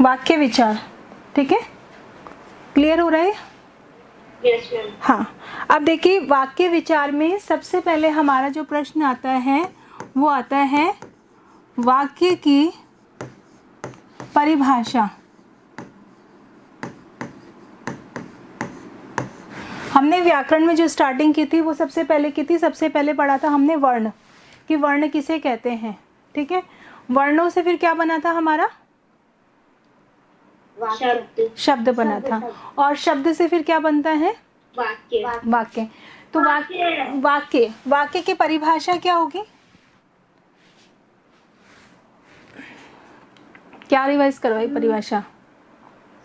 वाक्य विचार, ठीक है, क्लियर हो रहा है? Yes ma'am. हाँ, अब देखिए वाक्य विचार में सबसे पहले हमारा जो प्रश्न आता है वो आता है वाक्य की परिभाषा। हमने व्याकरण में जो स्टार्टिंग की थी वो सबसे पहले की थी, सबसे पहले पढ़ा था हमने वर्ण, कि वर्ण किसे कहते हैं, ठीक है। वर्णों से फिर क्या बना था हमारा? शब्द बना था, और शब्द से फिर क्या बनता है? वाक्य। तो वाक्य की परिभाषा क्या होगी? क्या रिवाइज करवाई परिभाषा?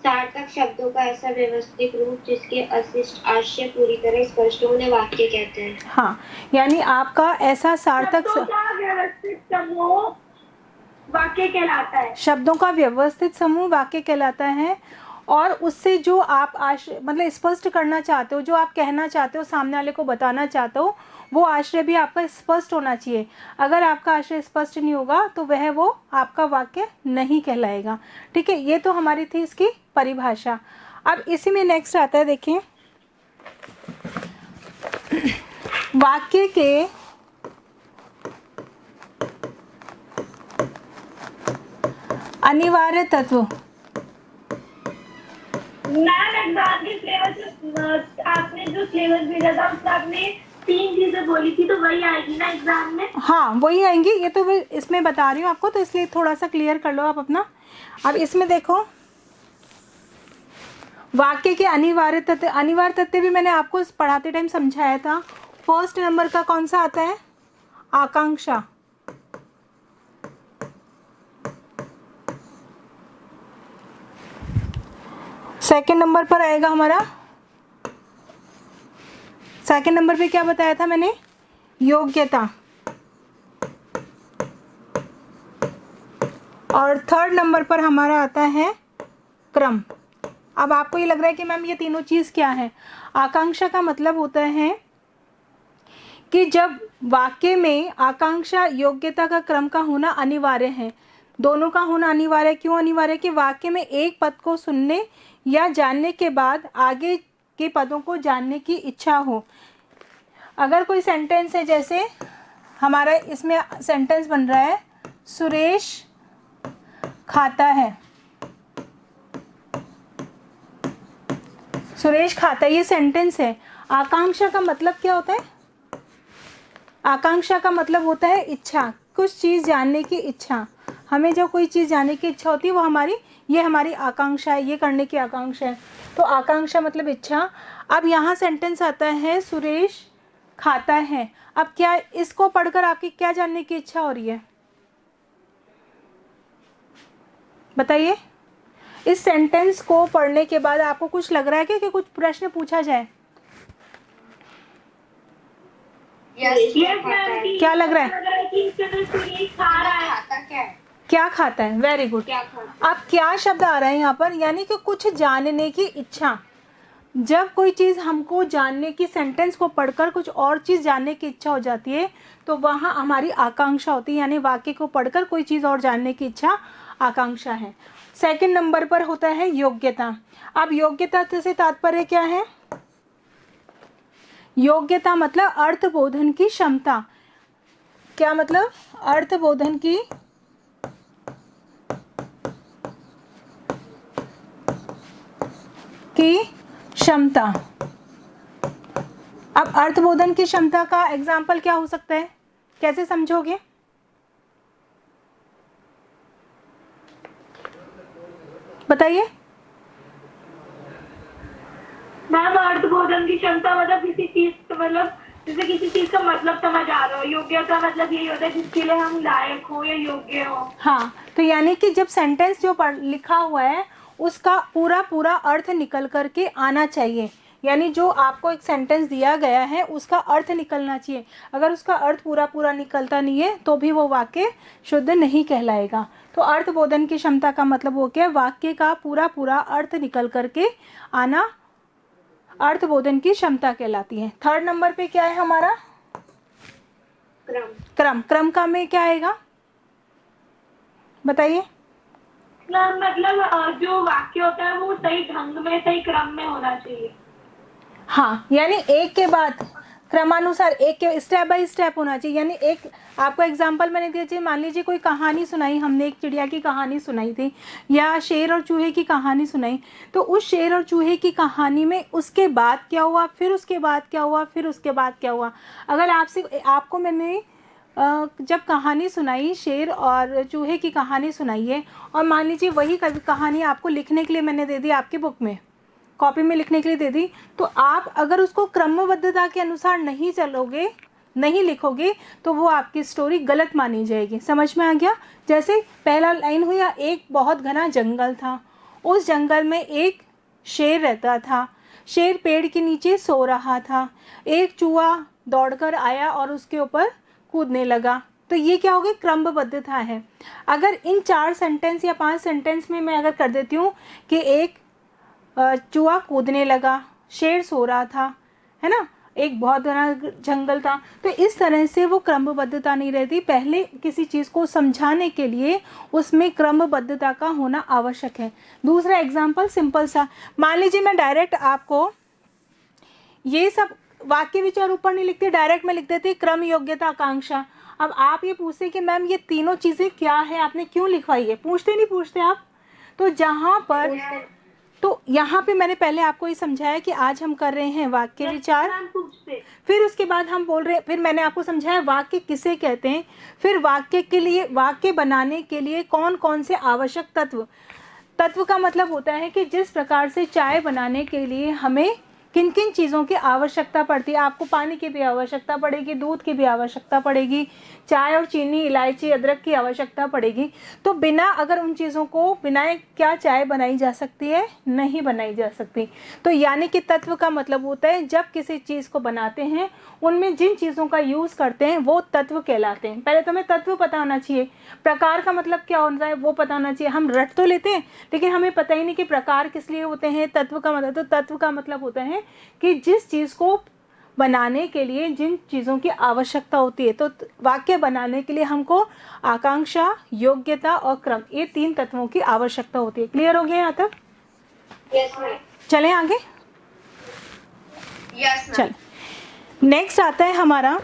सार्थक शब्दों का ऐसा व्यवस्थित रूप जिसके अशिष्ट आशय पूरी तरह स्पष्ट होने वाक्य कहते हैं। हाँ, यानी आपका ऐसा सार्थक व्यवस्थित समूह वाक्य कहलाता है। शब्दों का व्यवस्थित समूह वाक्य कहलाता है, और उससे जो आप मतलब स्पष्ट करना चाहते हो, जो आप कहना चाहते हो, सामने वाले को बताना चाहते हो, वो आश्रय भी आपका स्पष्ट होना चाहिए। अगर आपका आश्रय स्पष्ट नहीं होगा तो वह वो आपका वाक्य नहीं कहलाएगा, ठीक है। ये तो हमारी थी इसकी परिभाषा। अब इसी में नेक्स्ट आता है, देखिए वाक्य के अनिवार्य तत्व। आपने जो सिलेबस भेजा था उसमें आपने 3 चीजें बोली थी, तो वही आएगी ना एग्जाम में? हाँ वही आएंगी, ये तो इसमें बता रही हूँ आपको, तो इसलिए थोड़ा सा क्लियर कर लो आप अपना। अब इसमें देखो वाक्य के अनिवार्य तथ्य भी मैंने आपको पढ़ाते टाइम समझाया था। फर्स्ट नंबर का कौन सा आता है? आकांक्षा। सेकंड नंबर पर आएगा हमारा, सेकंड नंबर पे क्या बताया था मैंने? योग्यता। और थर्ड नंबर पर हमारा आता है क्रम। अब आपको ये लग रहा है कि मैम ये तीनों चीज क्या है? आकांक्षा का मतलब होता है कि जब वाक्य में आकांक्षा योग्यता का क्रम का होना अनिवार्य है, दोनों का होना अनिवार्य है। क्यों अनिवार्य है? कि वाक्य में एक पद को सुनने या जानने के बाद आगे के पदों को जानने की इच्छा हो। अगर कोई सेंटेंस है, जैसे हमारा इसमें सेंटेंस बन रहा है सुरेश खाता है, सुरेश खाता है, ये सेंटेंस है। आकांक्षा का मतलब क्या होता है? आकांक्षा का मतलब होता है इच्छा, कुछ चीज़ जानने की इच्छा। हमें जो कोई चीज़ जानने की इच्छा होती है वो ये हमारी आकांक्षा है, ये करने की आकांक्षा है। तो आकांक्षा मतलब इच्छा। अब यहाँ सेंटेंस आता है सुरेश खाता है। अब क्या इसको पढ़कर आपकी क्या जानने की इच्छा हो रही है? बताइए। इस सेंटेंस को पढ़ने के बाद आपको कुछ लग रहा है कि कुछ प्रश्न पूछा जाए? क्या लग रहा है? क्या खाता है? Very good. अब क्या शब्द आ रहा है यहाँ पर? यानी कि कुछ जानने की इच्छा। जब कोई चीज़ हमको जानने की, सेंटेंस को पढ़कर कुछ और चीज़ जानने की इच्छा हो जाती है तो वहाँ हमारी आकांक्षा होती है, यानी वाक्य को पढ़कर कोई चीज़ और जानने की इच्छा आकांक्षा है। सेकंड नंबर पर होता है योग्यता। अब योग्यता से तात्पर्य क्या है? योग्यता मतलब अर्थबोधन की क्षमता। क्या मतलब? अर्थबोधन की क्षमता। अब अर्थबोधन की क्षमता का एग्जाम्पल क्या हो सकता है? कैसे समझोगे? बताइए। मैम अर्थबोधन की क्षमता मतलब किसी चीज, मतलब जैसे किसी चीज का मतलब समझ आ रहा हो। योग्यता मतलब यही होता है जिसके लिए हम लायक हो या योग्य हो। हाँ, तो यानी कि जब सेंटेंस जो लिखा हुआ है उसका पूरा पूरा अर्थ निकल करके आना चाहिए। यानी जो आपको एक सेंटेंस दिया गया है उसका अर्थ निकलना चाहिए। अगर उसका अर्थ पूरा पूरा निकलता नहीं है तो भी वो वाक्य शुद्ध नहीं कहलाएगा। तो अर्थबोधन की क्षमता का मतलब हो गया वाक्य का पूरा पूरा अर्थ निकल करके आना, अर्थबोधन की क्षमता कहलाती है। थर्ड नंबर पे क्या है हमारा? क्रम। क्रम का में क्या आएगा? बताइए। मतलब जो वाक्य होता है वो सही ढंग में, सही क्रम में होना चाहिए। हाँ, यानी एक के बाद क्रमानुसार, एक के स्टेप बाय स्टेप होना चाहिए। यानी एक आपको एग्जांपल मैंने दिया चाहिए, मान लीजिए कोई कहानी सुनाई हमने, एक चिड़िया की कहानी सुनाई थी या शेर और चूहे की कहानी सुनाई, तो उस शेर और चूहे की कहानी में उसके बाद क्या हुआ, फिर उसके बाद क्या हुआ, फिर उसके बाद क्या हुआ। अगर आपको मैंने जब कहानी सुनाई, शेर और चूहे की कहानी सुनाई है, और मान लीजिए वही कहानी आपको लिखने के लिए मैंने दे दी, आपकी बुक में कॉपी में लिखने के लिए दे दी, तो आप अगर उसको क्रमबद्धता के अनुसार नहीं चलोगे, नहीं लिखोगे, तो वो आपकी स्टोरी गलत मानी जाएगी। समझ में आ गया? जैसे पहला लाइन हुई, एक बहुत घना जंगल था, उस जंगल में एक शेर रहता था, शेर पेड़ के नीचे सो रहा था, एक चूहा दौड़कर आया और उसके ऊपर कूदने लगा। तो ये क्या हो गया? क्रमबद्धता है। अगर इन 4 सेंटेंस या 5 सेंटेंस में मैं अगर कर देती हूँ कि एक चूहा कूदने लगा, शेर सो रहा था, है ना, एक बहुत घना जंगल था, तो इस तरह से वो क्रमबद्धता नहीं रहती। पहले किसी चीज़ को समझाने के लिए उसमें क्रमबद्धता का होना आवश्यक है। दूसरा एग्जाम्पल सिंपल सा, मान लीजिए मैं डायरेक्ट आपको ये सब वाक्य विचार ऊपर नहीं लिखते, डायरेक्ट मैं लिख देती क्रम, योग्यता, आकांक्षा। अब आप ये पूछते कि मैम ये तीनों चीज़ें क्या है, आपने क्यों लिखवाई है? नहीं पूछते आप? तो जहाँ पर, तो यहाँ पे मैंने पहले आपको ये समझाया कि आज हम कर रहे हैं वाक्य विचार, फिर उसके बाद हम बोल रहे हैं, फिर मैंने आपको समझाया वाक्य किसे कहते हैं, फिर वाक्य के लिए, वाक्य बनाने के लिए कौन कौन से आवश्यक तत्व का मतलब होता है कि जिस प्रकार से चाय बनाने के लिए हमें किन किन चीज़ों की आवश्यकता पड़ती है। आपको पानी की भी आवश्यकता पड़ेगी, दूध की भी आवश्यकता पड़ेगी, चाय और चीनी, इलायची, अदरक की आवश्यकता पड़ेगी। तो बिना अगर उन चीज़ों को बिना क्या चाय बनाई जा सकती है? नहीं बनाई जा सकती। तो यानी कि तत्व का मतलब होता है जब किसी चीज़ को बनाते हैं उनमें जिन चीज़ों का यूज़ करते हैं वो तत्व कहलाते हैं। पहले तो हमें तत्व पता होना चाहिए, प्रकार का मतलब क्या होता है वो पता होना चाहिए। हम रट तो लेते हैं लेकिन हमें पता ही नहीं कि प्रकार किस लिए होते हैं, तत्व का मतलब, तो तत्व का मतलब होता है कि जिस चीज़ को बनाने के लिए जिन चीज़ों की आवश्यकता होती है। तो वाक्य बनाने के लिए हमको आकांक्षा, योग्यता और क्रम, ये 3 तत्वों की आवश्यकता होती है। क्लियर हो गया यहाँ तक? Yes ma'am. चलें आगे। Yes ma'am. चल, नेक्स्ट आता है हमारा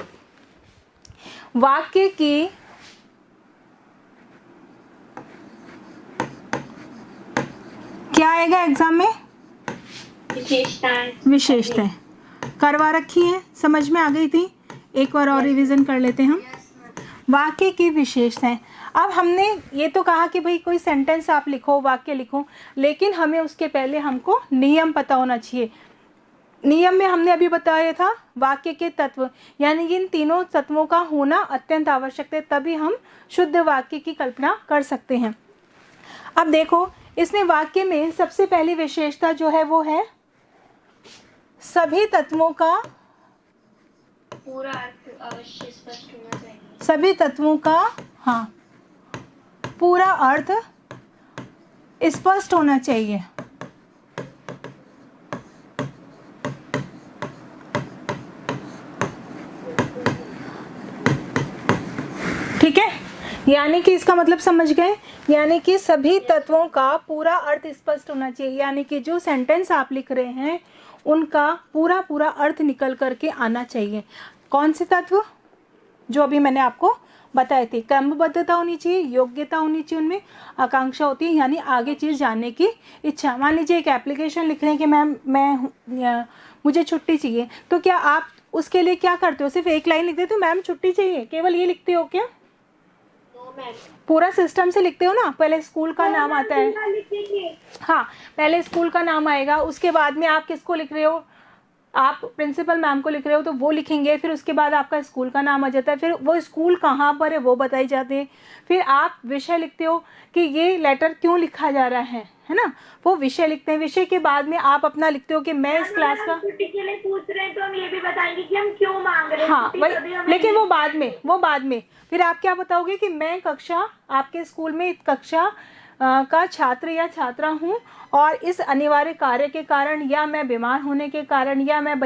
वाक्य की क्या आएगा एग्जाम में? विशेषताएं करवा रखी है, समझ में आ गई थी? एक बार और रिवीजन कर लेते हैं हम। वाक्य की विशेषताएं। अब हमने ये तो कहा कि भाई कोई सेंटेंस आप लिखो, वाक्य लिखो, लेकिन हमें उसके पहले हमको नियम पता होना चाहिए। नियम में हमने अभी बताया था वाक्य के तत्व, यानी इन तीनों तत्वों का होना अत्यंत आवश्यक है, तभी हम शुद्ध वाक्य की कल्पना कर सकते हैं। अब देखो, इसमें वाक्य में सबसे पहली विशेषता जो है वो है सभी तत्वों का पूरा अर्थ अवश्य स्पष्ट होना चाहिए। सभी तत्वों का, हाँ, पूरा अर्थ स्पष्ट होना चाहिए। ठीक है, यानी कि इसका मतलब समझ गए, यानी कि सभी तत्वों का पूरा अर्थ स्पष्ट होना चाहिए, यानी कि जो सेंटेंस आप लिख रहे हैं उनका पूरा पूरा अर्थ निकल करके आना चाहिए। कौन से तत्व? जो अभी मैंने आपको बताए थे, क्रमबद्धता होनी चाहिए, योग्यता होनी चाहिए, उनमें आकांक्षा होती है यानी आगे चीज़ जानने की इच्छा। मान लीजिए एक एप्लीकेशन लिख रहे हैं कि मैम मुझे छुट्टी चाहिए, तो क्या आप उसके लिए क्या करते हो? सिर्फ एक लाइन लिख देते हो मैम छुट्टी चाहिए, केवल ये लिखते हो क्या? पूरा सिस्टम से लिखते हो ना। पहले स्कूल का नाम आता है, हाँ, पहले स्कूल का नाम आएगा, उसके बाद में आप किसको लिख रहे हो? आप प्रिंसिपल मैम को लिख रहे हो तो वो लिखेंगे, फिर उसके बाद आपका स्कूल का नाम आ जाता है, फिर वो स्कूल कहाँ पर है वो बताई जाती है, फिर आप विषय लिखते हो कि ये लेटर क्यों लिखा जा रहा है ना, वो विषय लिखते हैं। विषय के बाद में आप अपना लिखते हो कि मैं इस क्लास का, छुट्टी के लिए पूछ रहे हैं तो हम ये भी बताएंगे कि हम क्यों मांग रहे हैं। हाँ वही, लेकिन वो बाद में फिर आप क्या बताओगे कि मैं कक्षा, आपके स्कूल में कक्षा का छात्र या छात्रा हूँ और इस अनिवार्य कार्य के कारण या मैं बीमार होने के कारण या मैं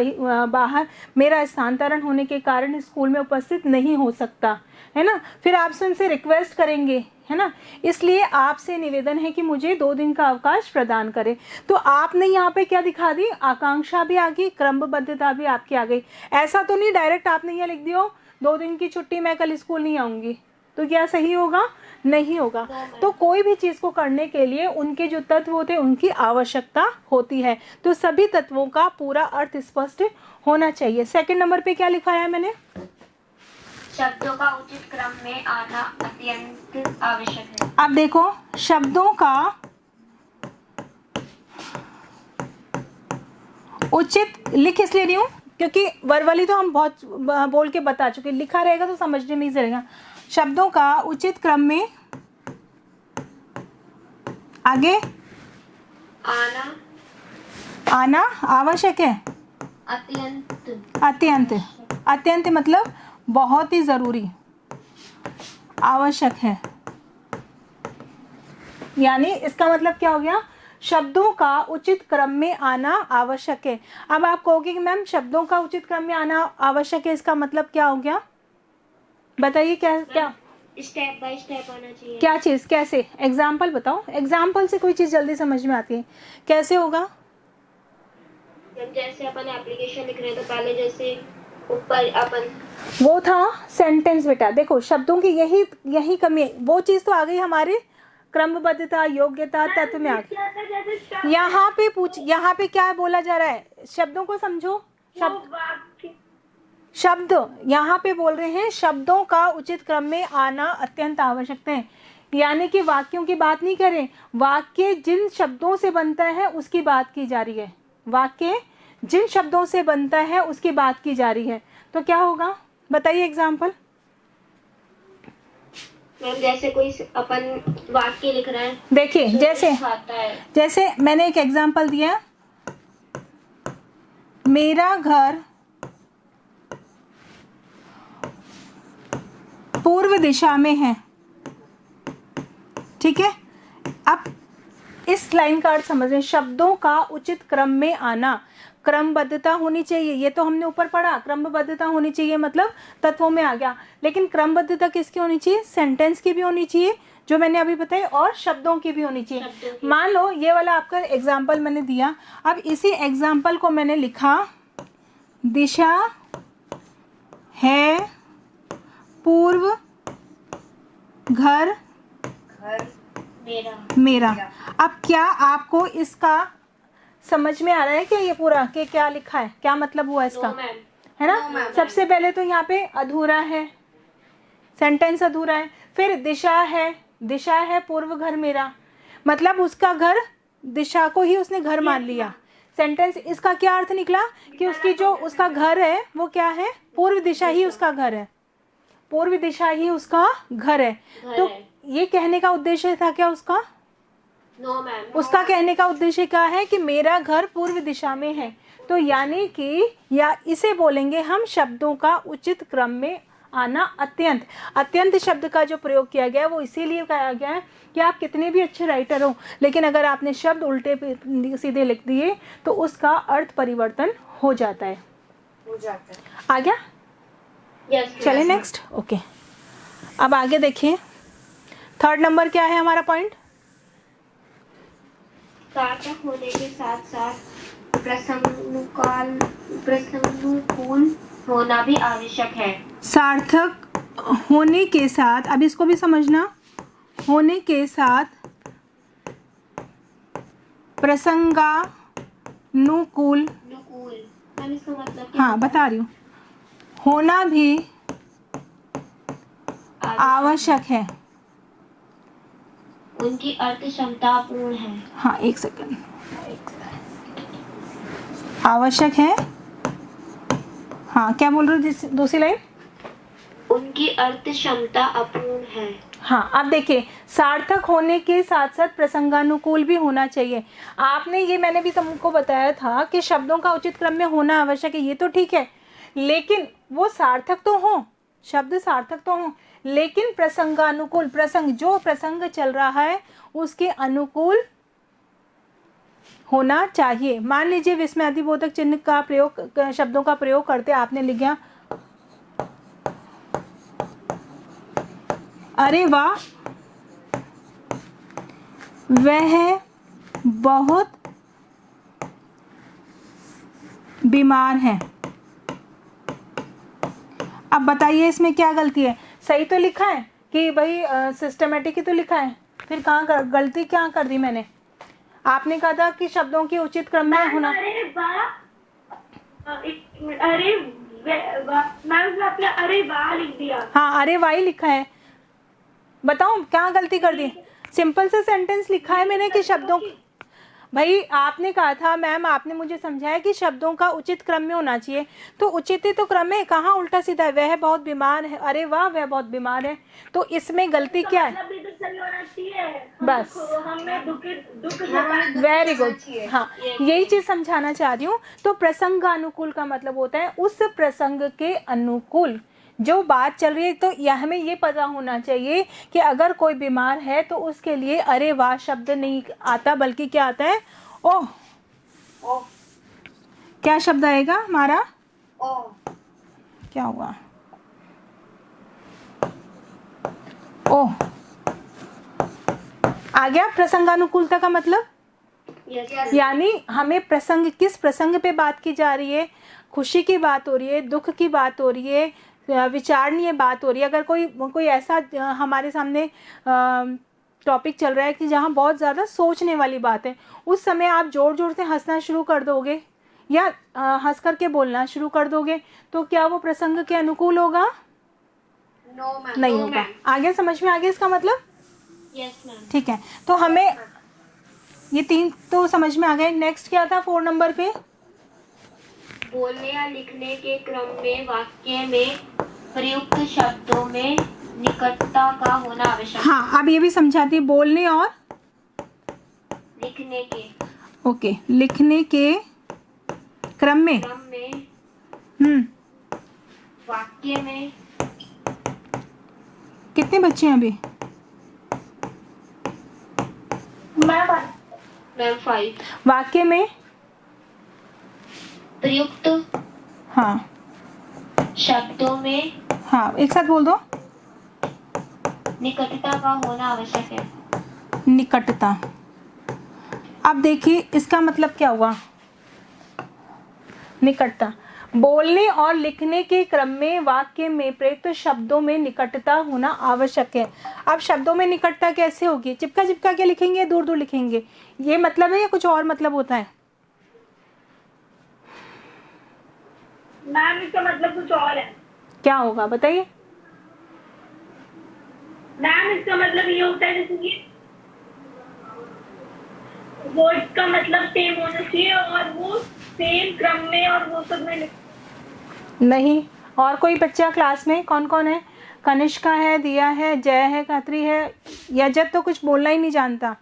बाहर मेरा स्थानांतरण होने के कारण स्कूल में उपस्थित नहीं हो सकता, है ना। फिर आपसे उनसे रिक्वेस्ट करेंगे, है ना, इसलिए आपसे निवेदन है कि मुझे 2 दिन का अवकाश प्रदान करें। तो आपने यहाँ पे क्या दिखा दी, आकांक्षा भी आ गई, क्रमबद्धता भी आपकी आ गई। ऐसा तो नहीं डायरेक्ट आपने ये लिख दिया 2 दिन की छुट्टी, मैं कल स्कूल नहीं आऊँगी, तो क्या सही होगा, नहीं होगा। तो कोई भी चीज़ को करने के लिए उनके जो तत्व होते हैं उनकी आवश्यकता होती है, तो सभी तत्वों का पूरा अर्थ स्पष्ट होना चाहिए। सेकंड नंबर पे क्या लिखा है मैंने, शब्दों का उचित क्रम में आना अत्यंत आवश्यक है। अब देखो शब्दों का उचित लिख इसलिए रही हूँ क्योंकि वर्बली तो हम बहुत बोल के बता चुके, लिखा रहेगा तो समझने में ही रहेगा। शब्दों का उचित क्रम में आगे आना आवश्यक है। अत्यंत अत्यंत मतलब बहुत ही ज़रूरी, आवश्यक है, यानी इसका मतलब क्या हो गया, शब्दों का उचित क्रम में आना आवश्यक है। अब आप कहोगे कि मैम शब्दों का उचित क्रम में आना आवश्यक है, इसका मतलब क्या हो गया, बताइए क्या क्या स्टेप बाय स्टेप आना चाहिए। क्या चीज़, कैसे, एग्जाम्पल बताओ, एग्जाम्पल से कोई चीज़ जल्दी समझ में आती है, कैसे होगा। जैसे अपन एप्लीकेशन लिख रहे हैं तो पहले जैसे ऊपर अपन, वो था सेंटेंस बेटा, देखो शब्दों की यही कमी है, वो चीज़ तो आ गई हमारे क्रमबद्धता योग्यता तत्व में आ गई। यहाँ पे क्या बोला जा रहा है, शब्दों को समझो, शब्द यहाँ पे बोल रहे हैं शब्दों का उचित क्रम में आना अत्यंत आवश्यक है, यानी कि वाक्यों की बात नहीं करें, वाक्य जिन शब्दों से बनता है उसकी बात की जा रही है, वाक्य जिन शब्दों से बनता है उसकी बात की जा रही है। तो क्या होगा बताइए एग्जाम्पल। मैम जैसे कोई अपन वाक्य लिख रहे हैं, देखिए जैसे मैंने एक एग्जाम्पल दिया, मेरा घर पूर्व दिशा में है, ठीक है। अब इस लाइन का अर्थ समझ रहे हैं, शब्दों का उचित क्रम में आना, क्रमबद्धता होनी चाहिए, ये तो हमने ऊपर पढ़ा, क्रमबद्धता होनी चाहिए मतलब तत्वों में आ गया, लेकिन क्रमबद्धता किसकी होनी चाहिए, सेंटेंस की भी होनी चाहिए जो मैंने अभी बताई, और शब्दों की भी होनी चाहिए। मान लो ये वाला आपका एग्जाम्पल मैंने दिया, अब इसी एग्जाम्पल को मैंने लिखा, दिशा है पूर्व घर मेरा। अब क्या आपको इसका समझ में आ रहा है कि ये पूरा कि क्या लिखा है, क्या मतलब हुआ इसका, है ना। सबसे पहले तो यहाँ पे अधूरा है, सेंटेंस अधूरा है, फिर दिशा है पूर्व घर मेरा, मतलब उसका घर, दिशा को ही उसने घर मान लिया, सेंटेंस इसका क्या अर्थ निकला कि उसकी जो उसका घर है वो क्या है, पूर्व दिशा ही उसका घर है, पूर्व दिशा ही उसका घर है। तो ये कहने का उद्देश्य था क्या उसका, उसका कहने का उद्देश्य क्या है कि मेरा घर पूर्व दिशा में है। तो यानी कि या इसे बोलेंगे हम शब्दों का उचित क्रम में आना। अत्यंत शब्द का जो प्रयोग किया गया है वो इसीलिए कहा गया है कि आप कितने भी अच्छे राइटर हो, लेकिन अगर आपने शब्द उल्टे सीधे लिख दिए तो उसका अर्थ परिवर्तन हो जाता है। आ गया? चले नेक्स्ट। ओके, अब आगे देखिए, थर्ड नंबर क्या है हमारा पॉइंट, सार्थक होने के साथ साथ प्रसंगानुकूल होना भी आवश्यक है। सार्थक होने के साथ, अब इसको भी समझना, होने के साथ प्रसंगानुकूल, मतलब हाँ बता रही हूँ, होना भी आवश्यक है। उनकी अर्थ क्षमता पूर्ण है। हाँ एक सेकंड, आवश्यक है, हाँ क्या बोल रहे हो दूसरी लाइन, उनकी अर्थ क्षमता अपूर्ण है। हाँ अब देखिए, सार्थक होने के साथ साथ प्रसंगानुकूल भी होना चाहिए। आपने ये, मैंने भी तुमको बताया था कि शब्दों का उचित क्रम में होना आवश्यक है, ये तो ठीक है, लेकिन वो सार्थक तो हो, शब्द सार्थक तो हों, लेकिन प्रसंगानुकूल, प्रसंग जो प्रसंग चल रहा है उसके अनुकूल होना चाहिए। मान लीजिए विस्मयादिबोधक चिन्ह का प्रयोग, शब्दों का प्रयोग करते आपने लिख गया अरे वाह वह बहुत बीमार है। अब बताइए इसमें क्या गलती है? सही तो लिखा है कि भाई सिस्टमेटिक ही तो लिखा है, फिर कहाँ गलती क्या कर दी मैंने? आपने कहा था कि शब्दों के उचित क्रम में होना। अरे वाह, अरे मैम आपने अरे वाह लिख दिया। हाँ अरे वाह ही लिखा है, बताओ क्या गलती कर दी? सिंपल से सेंटेंस लिखा है मैंने कि शब्दों, भाई आपने कहा था मैम, आपने मुझे समझाया कि शब्दों का उचित क्रम में होना चाहिए, तो उचित ही तो क्रम है, कहाँ उल्टा सीधा है? वह बहुत बीमार है, अरे वाह वह बहुत बीमार है, तो इसमें गलती क्या है? भी तो सही होना चाहिए। बस हमें दुख वेरी गुड, हाँ यही चीज समझाना चाह रही हूँ। तो प्रसंग अनुकूल का मतलब होता है उस प्रसंग के अनुकूल जो बात चल रही है। तो यह हमें ये पता होना चाहिए कि अगर कोई बीमार है तो उसके लिए अरे वाह शब्द नहीं आता, बल्कि क्या आता है? ओह। क्या शब्द आएगा हमारा? क्या हुआ? ओह आ गया प्रसंगानुकूलता का मतलब। यानी हमें प्रसंग, किस प्रसंग पे बात की जा रही है? खुशी की बात हो रही है, दुख की बात हो रही है, विचारणीय बात हो रही है। अगर कोई ऐसा हमारे सामने टॉपिक चल रहा है कि जहाँ बहुत ज़्यादा सोचने वाली बात है, उस समय आप ज़ोर ज़ोर से हंसना शुरू कर दोगे या हंस करके बोलना शुरू कर दोगे, तो क्या वो प्रसंग के अनुकूल होगा? नहीं होगा। आगे समझ में आ गया इसका मतलब? Yes ma'am. ठीक है, तो हमें ये 3 तो समझ में आ गए। नेक्स्ट क्या था 4 नंबर पे? बोलने या लिखने के क्रम में वाक्य में प्रयुक्त शब्दों में निकटता का होना आवश्यक है। हाँ अब ये भी समझाती है, बोलने और लिखने के ओके लिखने के क्रम में वाक्य में कितने बच्चे हैं अभी? मैम 5। वाक्य में प्रयुक्त हाँ शब्दों में हाँ एक साथ बोल दो, निकटता का होना आवश्यक है। निकटता। अब देखिए इसका मतलब क्या हुआ? निकटता, बोलने और लिखने के क्रम में वाक्य में प्रयुक्त शब्दों में निकटता होना आवश्यक है। अब शब्दों में निकटता कैसे होगी? चिपका चिपका के लिखेंगे, दूर दूर लिखेंगे, ये मतलब है या कुछ और मतलब होता है? मैम इसका मतलब कुछ और है। क्या होगा बताइए? मैम इसका मतलब ये होता है जैसे कि वर्ड का मतलब सेम होना चाहिए और वो सेम क्रम में और वो सब में नहीं। और कोई बच्चा क्लास में कौन कौन है? कनिष्का है, दिया है, जय है, खात्री है, यजत तो कुछ बोलना ही नहीं जानता।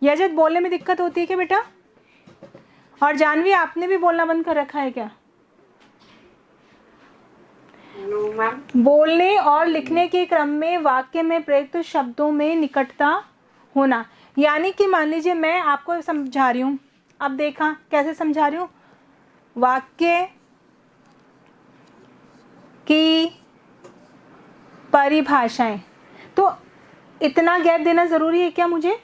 यजत बोलने में दिक्कत होती है क्या बेटा? और जानवी आपने भी बोलना बंद कर रखा है क्या? बोलने और लिखने के क्रम में वाक्य में प्रयुक्त शब्दों में निकटता होना, यानी कि मान लीजिए मैं आपको समझा रही हूँ, अब देखा कैसे समझा रही हूँ? वाक्य की परिभाषाएं, तो इतना गैप देना जरूरी है क्या मुझे?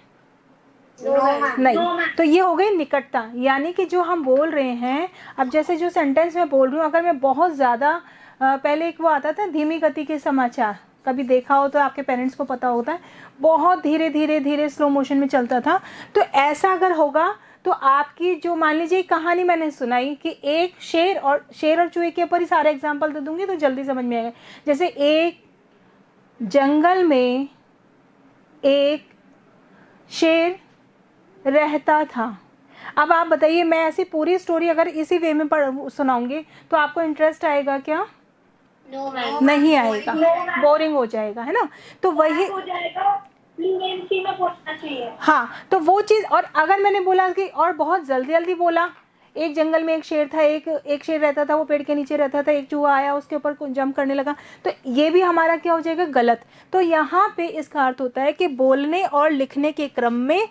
नहीं। तो ये हो गई निकटता, यानी कि जो हम बोल रहे हैं, अब जैसे जो सेंटेंस मैं बोल रही हूँ, अगर मैं बहुत ज़्यादा पहले एक वो आता था धीमी गति के समाचार, कभी देखा हो तो आपके पेरेंट्स को पता होता है, बहुत धीरे धीरे धीरे स्लो मोशन में चलता था। तो ऐसा अगर होगा तो आपकी जो, मान लीजिए कहानी मैंने सुनाई कि एक शेर और चूहे के ऊपर ही सारे एग्जाम्पल दे दूंगी तो जल्दी समझ में आएगा। जैसे एक जंगल में एक शेर रहता था। अब आप बताइए, मैं ऐसी पूरी स्टोरी अगर इसी वे में सुनाऊंगी तो आपको इंटरेस्ट आएगा क्या? नहीं आएगा, बोरिंग हो जाएगा, है ना? तो वही हो जाएगा, फ्लुएंसी में पहुंचना चाहिए। हाँ, तो वो चीज़। और अगर मैंने बोला कि और बहुत जल्दी जल्दी बोला एक जंगल में एक शेर था, एक शेर रहता था, वो पेड़ के नीचे रहता था, एक चूहा आया उसके ऊपर जंप करने लगा, तो ये भी हमारा क्या हो जाएगा, गलत। तो यहाँ पे इसका अर्थ होता है कि बोलने और लिखने के क्रम में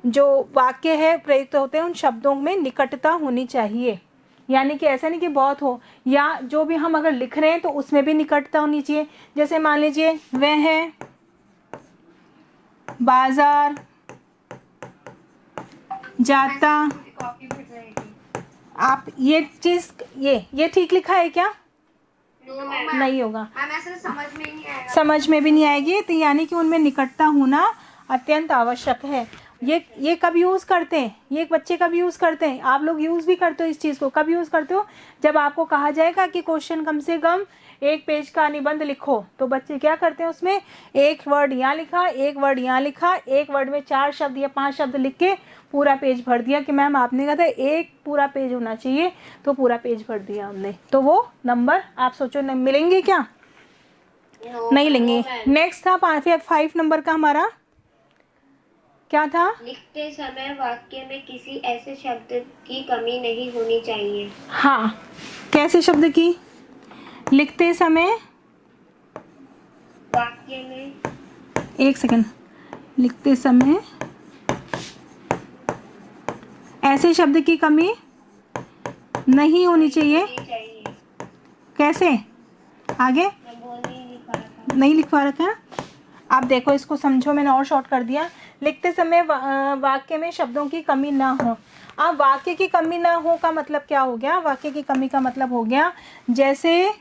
जो वाक्य है प्रयुक्त होते हैं उन शब्दों में निकटता होनी चाहिए, यानी कि ऐसा नहीं कि बहुत हो, या जो भी हम अगर लिख रहे हैं तो उसमें भी निकटता होनी चाहिए। जैसे मान लीजिए वह बाजार जाता, आप ये चीज ये ठीक लिखा है क्या? नहीं होगा, समझ में भी नहीं आएगी, तो यानी कि उनमें निकटता होना अत्यंत आवश्यक है। ये कब यूज़ करते हैं, ये बच्चे कब यूज़ करते हैं, आप लोग यूज़ भी करते हो इस चीज़ को, कब यूज़ करते हो, जब आपको कहा जाएगा कि क्वेश्चन कम से कम 1 पेज का निबंध लिखो, तो बच्चे क्या करते हैं, उसमें एक वर्ड यहाँ लिखा, एक वर्ड यहाँ लिखा, एक वर्ड में 4 शब्द या 5 शब्द लिख के पूरा पेज भर दिया कि मैम आपने कहा था एक पूरा पेज होना चाहिए, तो पूरा पेज भर दिया हमने, तो वो नंबर आप सोचो मिलेंगे क्या? नहीं लेंगे। नेक्स्ट था 5 नंबर का हमारा क्या था? लिखते समय वाक्य में किसी ऐसे शब्द की कमी नहीं होनी चाहिए। हाँ, कैसे शब्द की? लिखते समय वाक्य में, एक सेकंड, लिखते समय ऐसे शब्द की कमी नहीं होनी चाहिए। कैसे? आगे नहीं लिखवा रखा है, आप देखो इसको समझो, मैंने और शॉर्ट कर दिया। लिखते समय वाक्य में शब्दों की कमी ना हो। अब वाक्य की कमी ना हो का मतलब क्या हो गया? वाक्य की कमी का मतलब हो गया जैसे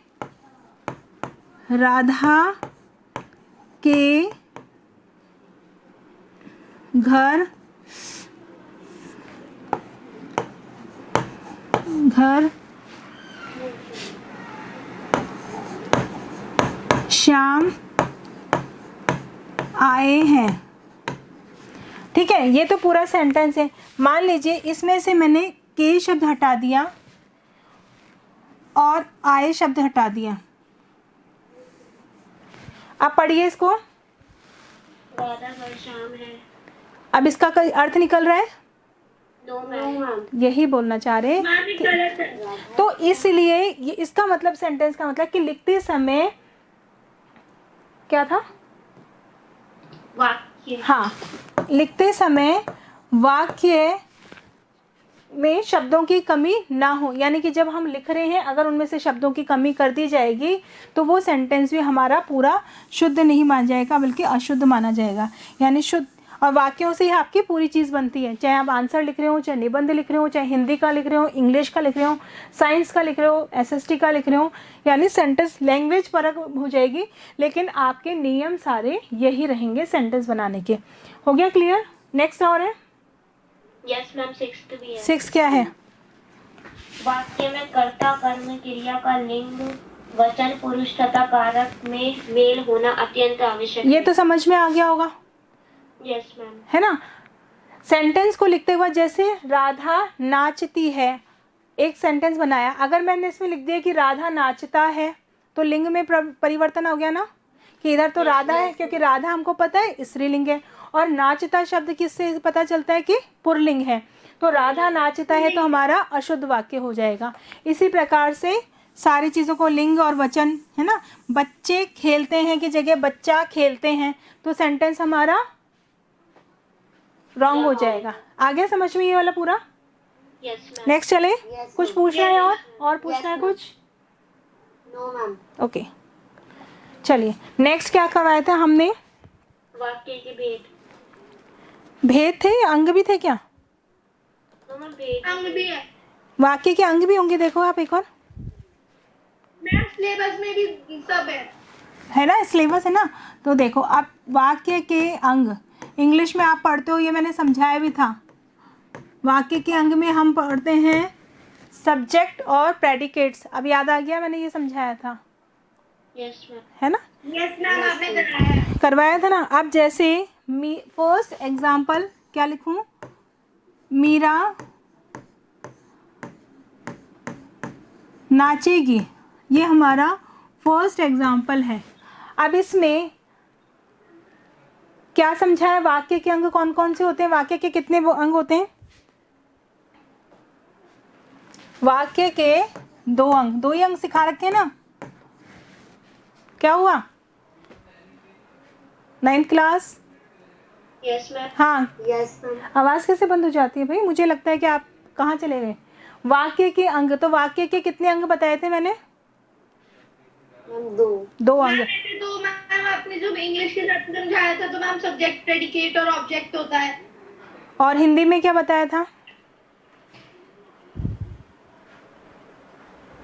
राधा के घर श्याम आए हैं। ठीक है, ये तो पूरा सेंटेंस है। मान लीजिए इसमें से मैंने के शब्द हटा दिया और आए शब्द हटा दिया। अब पढ़िए इसको। राधा घर श्याम है। अब इसका कोई अर्थ निकल रहा है? No ma'am. यही बोलना चाह रहे तो इसलिए ये इसका मतलब, सेंटेंस का मतलब कि लिखते समय क्या था? वाक्य। हाँ, लिखते समय वाक्य में शब्दों की कमी ना हो, यानी कि जब हम लिख रहे हैं अगर उनमें से शब्दों की कमी कर दी जाएगी तो वो सेंटेंस भी हमारा पूरा शुद्ध नहीं माना जाएगा बल्कि अशुद्ध माना जाएगा। यानी शुद्ध, और वाक्यों से ही आपकी पूरी चीज़ बनती है, चाहे आप आंसर लिख रहे हो, चाहे निबंध लिख रहे हो, चाहे हिंदी का लिख रहे हो, इंग्लिश का लिख रहे हो, साइंस का लिख रहे हो, एसएसटी का लिख रहे हो, यानी सेंटेंस लैंग्वेज फर्क हो जाएगी लेकिन आपके नियम सारे यही रहेंगे सेंटेंस बनाने के। हो गया क्लियर? नेक्स्ट और है? यस मैम, 6 भी है। 6 क्या है? वाक्य में कर्ता कर्म क्रिया का लिंग वचन पुरुष तथा कारक में मेल होना अत्यंत आवश्यक है। ये तो समझ में आ गया होगा, यस मैम, है ना? सेंटेंस को लिखते हुए जैसे राधा नाचती है, एक सेंटेंस बनाया, अगर मैंने इसमें लिख दिया कि राधा नाचता है तो लिंग में परिवर्तन हो गया ना, कि इधर तो राधा है क्योंकि राधा हमको पता है स्त्रीलिंग है, और नाचता शब्द किससे पता चलता है कि पुल्लिंग है, तो राधा नाचता है तो हमारा अशुद्ध वाक्य हो जाएगा। इसी प्रकार से सारी चीज़ों को लिंग और वचन, है ना? बच्चे खेलते हैं की जगह बच्चा खेलते हैं तो सेंटेंस हमारा रॉन्ग हो जाएगा। आ गया समझ में ये वाला पूरा? Yes ma'am. नेक्स्ट चले। कुछ पूछना है और पूछना है कुछ? No ma'am. ओके, चलिए नेक्स्ट क्या करवाया था हमने? वाक्य के भेद। भेद थे या अंग भी थे क्या? नो मैम, भेद अंग भी है। वाक्य के अंग भी होंगे, देखो आप एक बार। मैम सिलेबस में भी सब है ना, सिलेबस है ना, तो देखो आप वाक्य के अंग इंग्लिश में आप पढ़ते हो, ये मैंने समझाया भी था। वाक्य के अंग में हम पढ़ते हैं सब्जेक्ट और प्रेडिकेट्स। अब याद आ गया, मैंने ये समझाया था, यस मैम। है ना? यस मैम, आपने करवाया था ना। अब जैसे फर्स्ट एग्जाम्पल क्या लिखूं? मीरा नाचेगी, ये हमारा फर्स्ट एग्जाम्पल है। अब इसमें क्या समझाया? वाक्य के अंग कौन कौन से होते हैं? वाक्य के कितने अंग होते हैं? वाक्य के दो अंग, दो ही अंग सिखा रखे हैं ना, क्या हुआ 9th क्लास? Yes ma'am. हाँ, यस मैम। आवाज़ कैसे बंद हो जाती है भाई, मुझे लगता है कि आप कहाँ चले गए। वाक्य के अंग, तो वाक्य के कितने अंग बताए थे मैंने? मैम दो। दो अंग। तो मैम आपने जो इंग्लिश के साथ समझाया था तो मैम सब्जेक्ट, प्रेडिकेट और ऑब्जेक्ट होता है। और हिंदी में क्या बताया था?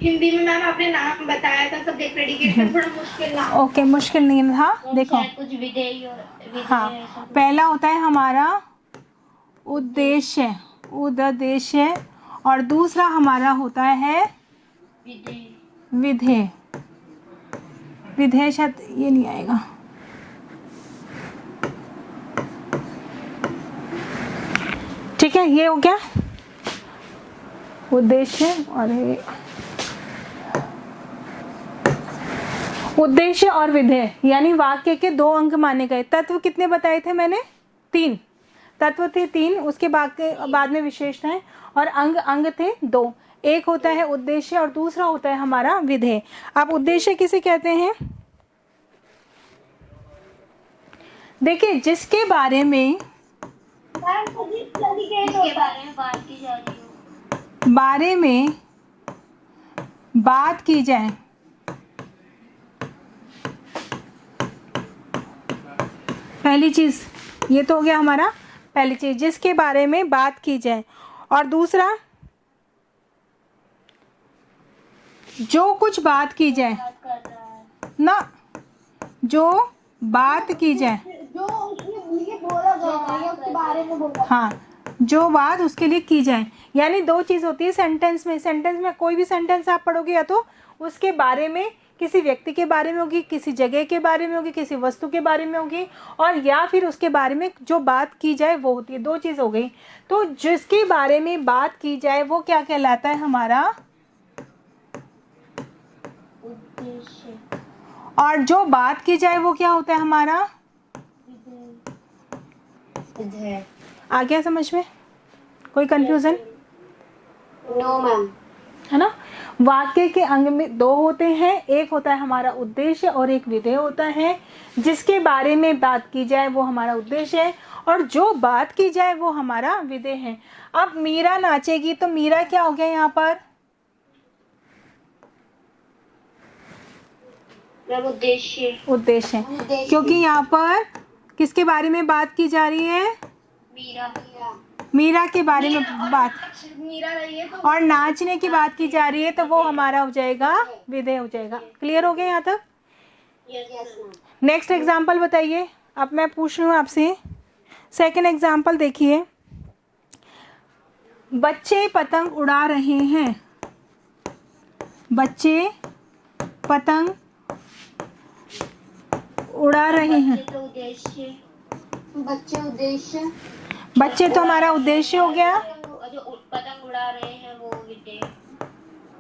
हिंदी में मैम आपने नाम बताया था, सब्जेक्ट प्रेडिकेट का थोड़ा मुश्किल नाम। ओके, मुश्किल नहीं था, देखो। कुछ विधेय और हाँ, पहला होता है हमारा उद्देश्य, उद्देश्य, और दूसरा हमारा होता है विधेय। विधेय शायद ये नहीं आएगा, ठीक है, ये हो गया उद्देश्य। और उद्देश्य और विधेय, यानी वाक्य के दो अंग माने गए। तत्व कितने बताए थे मैंने? 3 तत्व थे, 3, उसके बाद में विशेषताएं, और अंग थे 2। एक होता है उद्देश्य और दूसरा होता है हमारा विधेय। अब उद्देश्य किसे कहते हैं? देखिए, जिसके बारे में बारे में बात की जाए, पहली चीज ये तो हो गया हमारा, पहली चीज जिसके बारे में बात की जाए, और दूसरा जो कुछ बात की जाए ना, जो बात की जाए, जो उसके लिए बोला जाए उसके बारे में बोला। हाँ, जो बात उसके लिए की जाए। यानी दो चीज़ होती है सेंटेंस में। सेंटेंस में कोई भी सेंटेंस आप पढ़ोगे, या तो उसके बारे में, किसी व्यक्ति के बारे में होगी, किसी जगह के बारे में होगी, किसी वस्तु के बारे में होगी, और या फिर उसके बारे में जो बात की जाए वो होती है। दो चीज़ हो गई। तो जिसके बारे में बात की जाए वो क्या कहलाता है? हमारा उद्देश्य। और जो बात की जाए वो क्या होता है? हमारा विधेय। आ गया समझ में? कोई कंफ्यूजन? No ma'am. है ना? वाक्य के अंग में दो होते हैं, एक होता है हमारा उद्देश्य और एक विधेय होता है। जिसके बारे में बात की जाए वो हमारा उद्देश्य है, और जो बात की जाए वो हमारा विधेय है। अब मीरा नाचेगी, तो मीरा क्या हो गया यहाँ पर? मैम उद्देश्य। उद्देश्य, क्योंकि यहाँ पर किसके बारे में बात की जा रही है? मीरा। मीरा के बारे में बात, मीरा रही है तो और नाचने की बात की जा रही है, तो वो हमारा हो जाएगा विधेय हो जाएगा। क्लियर हो गया यहाँ तक? नेक्स्ट एग्जाम्पल बताइए। अब मैं पूछ रही हूँ आपसे, सेकंड एग्जाम्पल देखिए। बच्चे पतंग उड़ा रहे हैं। बच्चे पतंग उड़ा रहे हैं। उद्देश्य। बच्चे तो हमारा उद्देश्य हो गया, जो पतंग उड़ा रहे हैं वो विधेय।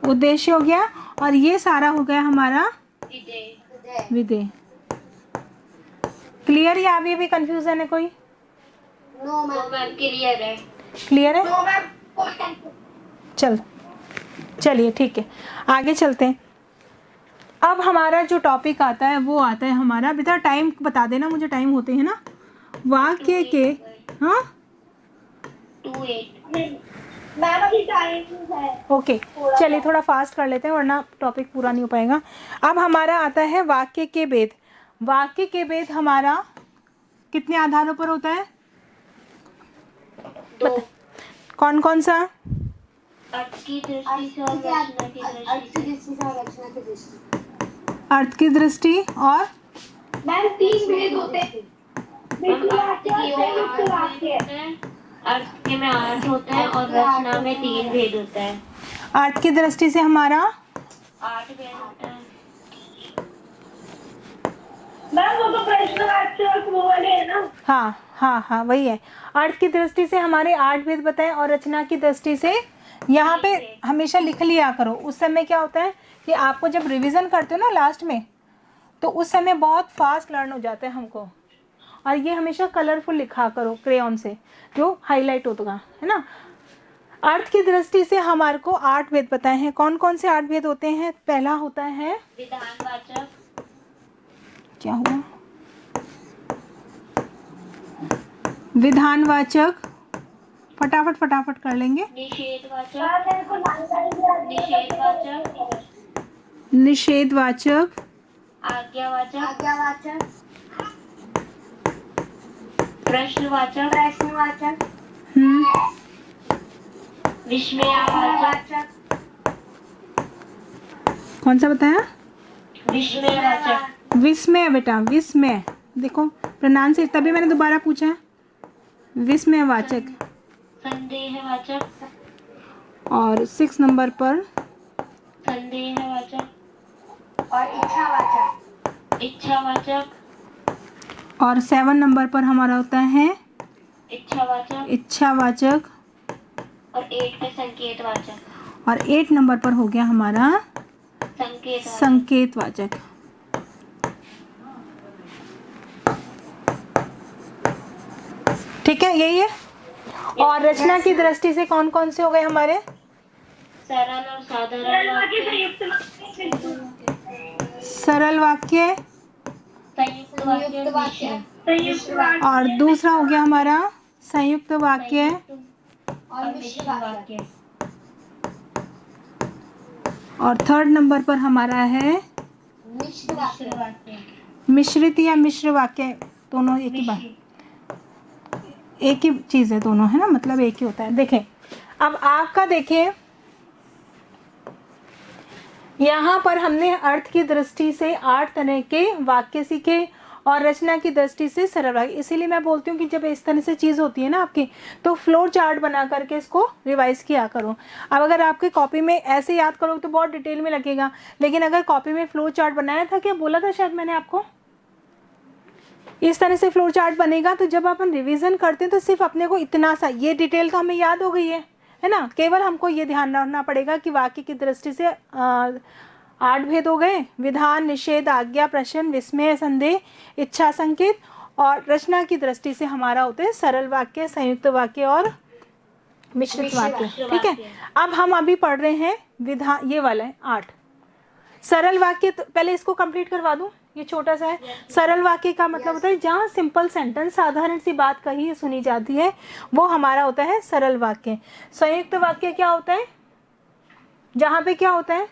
उद्देश्य हो गया, और ये सारा हो गया हमारा विधेय। विधेय। क्लियर या अभी भी कंफ्यूजन है कोई? नो मैम, क्लियर है। क्लियर है? तो मैम चलिए ठीक है, आगे चलते हैं। अब हमारा जो टॉपिक आता है वो आता है हमारा, बेटा टाइम बता देना मुझे, टाइम होते हैं ना वाक्य के। हाँ 2:08। मैम अभी टाइम है। ओके, चलिए थोड़ा फास्ट कर लेते हैं वरना टॉपिक पूरा नहीं हो पाएगा। अब हमारा आता है वाक्य के भेद। वाक्य के भेद हमारा कितने आधारों पर होता है? दो। कौन कौन सा? अर्थ की दृष्टि से और रचना की दृष्टि। अर्थ की दृष्टि और मैम 3 भेद होते हैं। अर्थ के में 8 होता है और रचना में 3 भेद होता है। अर्थ की दृष्टि से हमारा 8 भेद होता है। मैम वो तो प्रश्नवाचक वो वाले है ना? हाँ हाँ हाँ वही है। अर्थ की दृष्टि से हमारे 8 भेद बताए, और रचना की दृष्टि से यहाँ पे हमेशा लिख लिया करो। उस समय क्या होता है कि आपको जब रिवीजन करते हो ना लास्ट में, तो उस समय बहुत फास्ट लर्न हो जाता है हमको। और ये हमेशा कलरफुल लिखा करो क्रेयॉन से, जो हाईलाइट होगा, है ना। अर्थ की दृष्टि से हमारे को 8 भेद बताए हैं। कौन कौन से 8 भेद होते हैं? पहला होता है, विधानवाचक, क्या हुआ, विधानवाचक, फटाफट फटाफट कर लेंगे। निषेधवाचक, मेरे को जानकारी निषेधवाचक, निषेधवाचक, आज्ञावाचक, प्रश्नवाचक, विस्मयवाचक, कौन सा बताया? विस्मयवाचक, विस्मय बेटा, विस्मय, देखो प्रोनाउंस तभी मैंने दोबारा पूछा है। विस्मयवाचक। संदेहवाचक, और 6 नंबर पर संदेहवाचक, और इच्छावाचक, और 7 नंबर पर हमारा होता है इच्छावाचक, इच्छावाचक, और 8 पे संकेतवाचक, और 8 नंबर पर हो गया हमारा संकेतवाचक। संकेतवाचक। ठीक है, यही है। और रचना की दृष्टि से कौन कौन से हो गए हमारे? सरल और साधारण वाक्य, सरल वाक्य, संयुक्त वाक्य, और दूसरा हो गया हमारा संयुक्त वाक्य, और मिश्र वाक्य, और 3rd नंबर पर हमारा है मिश्र वाक्य, मिश्रित या मिश्र वाक्य। दोनों एक ही बात, एक ही चीज है दोनों, है ना, मतलब एक ही होता है। देखें, अब आपका देखें, यहाँ पर हमने अर्थ की दृष्टि से 8 तरह के वाक्य सीखे और रचना की दृष्टि से सरल वाक्य। इसीलिए मैं बोलती हूँ कि जब इस तरह से चीज़ होती है ना आपकी, तो फ्लोर चार्ट बना करके इसको रिवाइज किया करो। अब अगर आपके कॉपी में ऐसे याद करो तो बहुत डिटेल में लगेगा, लेकिन अगर कॉपी में फ्लोर चार्ट बनाया था, क्या बोला था शायद मैंने आपको, इस तरह से फ्लोर चार्ट बनेगा, तो जब अपन रिवीजन करते हैं तो सिर्फ अपने को इतना सा, ये डिटेल तो हमें याद हो गई है ना, केवल हमको ये ध्यान रखना पड़ेगा कि वाक्य की दृष्टि से 8 भेद हो गए, विधान, निषेध, आज्ञा, प्रश्न, विस्मय, संदेह, इच्छा, संकेत, और रचना की दृष्टि से हमारा होते हैं सरल वाक्य, संयुक्त वाक्य और मिश्रित वाक्य। ठीक है, अब हम अभी पढ़ रहे हैं विधान, ये वाला है 8 सरल वाक्य। तो पहले इसको कंप्लीट करवा दूं, ये छोटा सा है। सरल वाक्य का मतलब होता है जहाँ सिंपल सेंटेंस, साधारण सी बात कही सुनी जाती है, वो हमारा होता है सरल वाक्य। संयुक्त वाक्य क्या होता है? जहाँ पे क्या होता है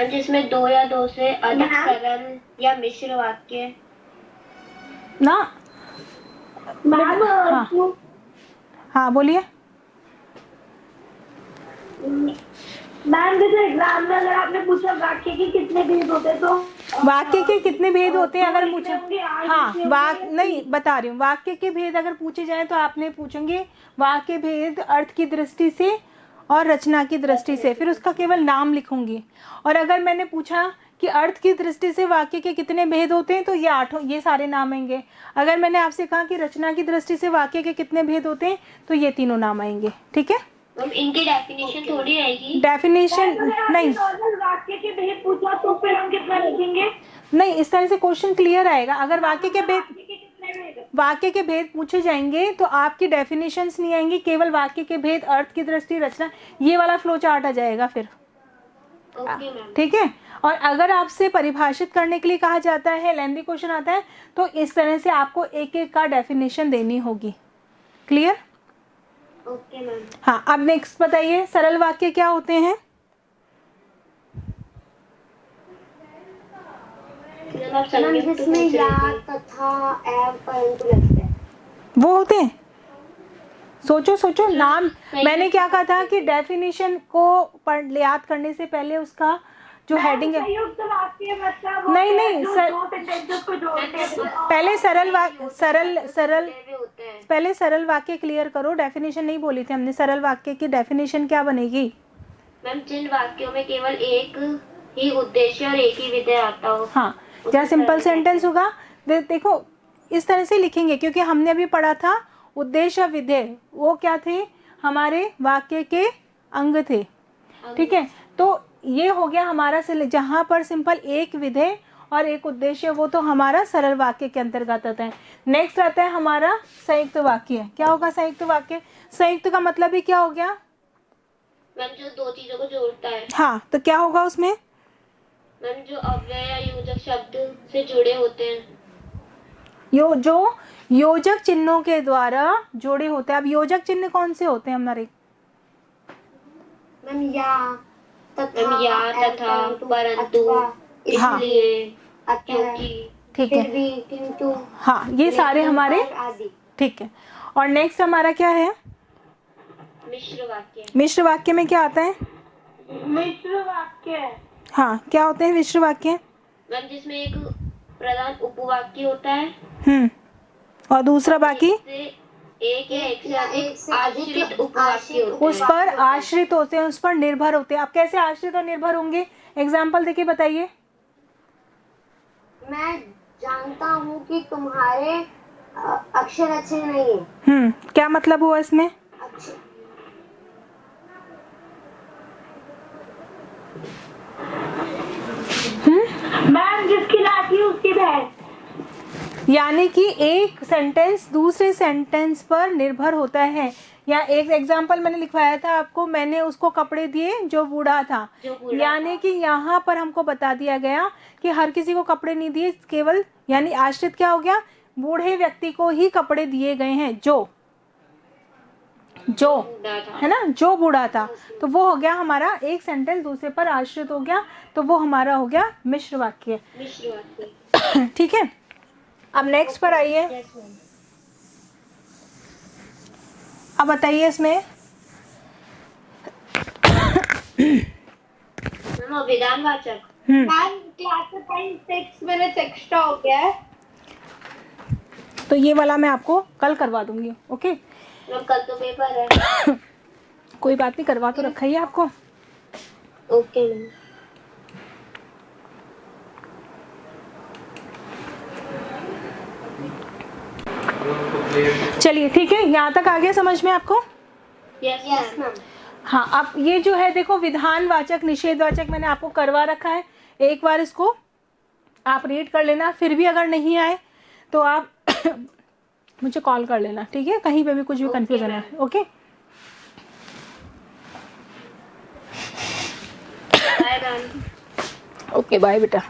जिसमें 2 या 2 से अधिक सरल या मिश्र वाक्य ना। मैम हाँ हाँ बोलिए। मैम जैसे एग्जाम में अगर आपने पूछा वाक्य के कितने भेद होते हैं, तो वाक्य के कितने भेद होते हैं अगर पूछे, होंगे, 8 हाँ होंगे, नहीं बता रही हूँ, वाक्य के भेद अगर पूछे जाए तो आपने पूछेंगे वाक्य भेद अर्थ की दृष्टि से और रचना की दृष्टि से, फिर उसका केवल नाम लिखूंगी। और अगर मैंने पूछा कि अर्थ की दृष्टि से वाक्य के कितने भेद होते हैं, तो ये 8 ये सारे नाम आएंगे। अगर मैंने आपसे कहा कि रचना की दृष्टि से वाक्य के कितने भेद होते हैं, तो ये तीनों नाम आएंगे। ठीक है, इनकी डेफिनेशन थोड़ी आएगी। डेफिनेशन नहीं, नॉर्मल वाक्य के भेद पूछा तो फिर हम कितना लिखेंगे? नहीं, इस तरह से क्वेश्चन क्लियर आएगा। अगर वाक्य के भेद, कितने भेद? वाक्य के भेद पूछे जाएंगे तो आपकी डेफिनेशंस नहीं आएंगी, केवल वाक्य के भेद, अर्थ की दृष्टि, रचना, ये वाला फ्लो चार्ट आ जाएगा फिर। Okay ma'am. ठीक है, और अगर आपसे परिभाषित करने के लिए कहा जाता है, लेंथी क्वेश्चन आता है, तो इस तरह से आपको एक एक का डेफिनेशन देनी होगी। क्लियर? Okay ma'am. हाँ, अब नेक्स्ट बताइए, सरल वाक्य क्या होते हैं? जिसमें या तथा एवं परंतु लगते हैं, वो होते हैं, सोचो सोचो नाम। मैंने क्या कहा था कि डेफिनेशन को याद करने से पहले उसका जो हेडिंग है, संयुक्त वाक्य मतलब वो नहीं, है नहीं, जो सर- दो sentences को जोड़ते हैं। पहले सरल सरल भी होते हैं। पहले सरल वाक्य क्लियर करो। डेफिनेशन नहीं बोली थी हमने, सरल वाक्य की डेफिनेशन क्या बनेगी? मैम जिन वाक्यों में केवल एक ही उद्देश्य और एक ही विधेय आता हो। हाँ, जहाँ सिंपल सेंटेंस होगा, देखो इस तरह से लिखेंगे, क्योंकि हमने अभी पढ़ा था उद्देश्य और विधेय, वो क्या थे? हमारे वाक्य के अंग थे। ठीक है, तो ये हो गया हमारा जहाँ पर सिंपल एक विधेय और एक उद्देश्य, वो तो हमारा सरल वाक्य के अंतर्गत आता है। नेक्स्ट आता है हमारा संयुक्त वाक्य। क्या होगा संयुक्त वाक्य? संयुक्त का मतलब ही क्या हो गया? मैम जो दो चीजों को जोड़ता है। हाँ, तो क्या होगा उसमें? मैम जो अव्यय या योजक शब्द से जुड़े होते हैं। जो योजक चिन्हों के द्वारा जोड़े होते हैं। अब योजक चिन्ह कौन से होते हैं हमारे? मैम या तथा परंतु, इसलिए, क्योंकि, ठीक है, फिर भी, किंतु, हाँ, ये सारे हमारे, आदि। ठीक है। और नेक्स्ट हमारा क्या है? मिश्र वाक्य। मिश्र वाक्य में क्या आता है? मिश्र वाक्य, हाँ, क्या होते हैं मिश्र वाक्य? मैम जिसमें एक प्रधान उपवाक्य होता है और दूसरा बाकी एक या एक से अधिक आश्रित उपवाक्य होते उस पर आश्रित होते हैं, उस पर निर्भर होते हैं। आप कैसे आश्रित और निर्भर होंगे? एग्जाम्पल देके बताइए। मैं जानता हूँ कि तुम्हारे अक्षर अच्छे नहीं है। क्या मतलब हुआ इसमें? मैम जिसकी लाठी उसकी भैंस। यानी कि एक सेंटेंस दूसरे सेंटेंस पर निर्भर होता है। या एक एग्जाम्पल मैंने लिखवाया था आपको, मैंने उसको कपड़े दिए जो बूढ़ा था। यानी कि यहाँ पर हमको बता दिया गया कि हर किसी को कपड़े नहीं दिए, केवल यानी आश्रित क्या हो गया? बूढ़े व्यक्ति को ही कपड़े दिए गए हैं, जो है ना, जो बूढ़ा था। तो वो हो गया हमारा एक सेंटेंस दूसरे पर आश्रित हो गया, तो वो हमारा हो गया मिश्र वाक्य। ठीक है, अब नेक्स्ट पर आइए। अब बताइए इसमें विधानवाचक। मैम क्लास का टाइम 6 मिनट्स एक्स्ट्रा हो गया है, तो ये वाला मैं आपको कल करवा दूंगी। ओके, कल तो पेपर है। कोई बात नहीं, करवा तो रखा ही है आपको। Okay ma'am. चलिए ठीक है, यहाँ तक आ गया समझ में आपको? Yes ma'am. हाँ, अब ये जो है देखो, विधानवाचक निषेधवाचक मैंने आपको करवा रखा है। एक बार इसको आप रीड कर लेना, फिर भी अगर नहीं आए तो आप मुझे कॉल कर लेना, ठीक है? कहीं पे भी कुछ भी कंफ्यूजन है। Okay, bye ma'am. Okay, bye बेटा।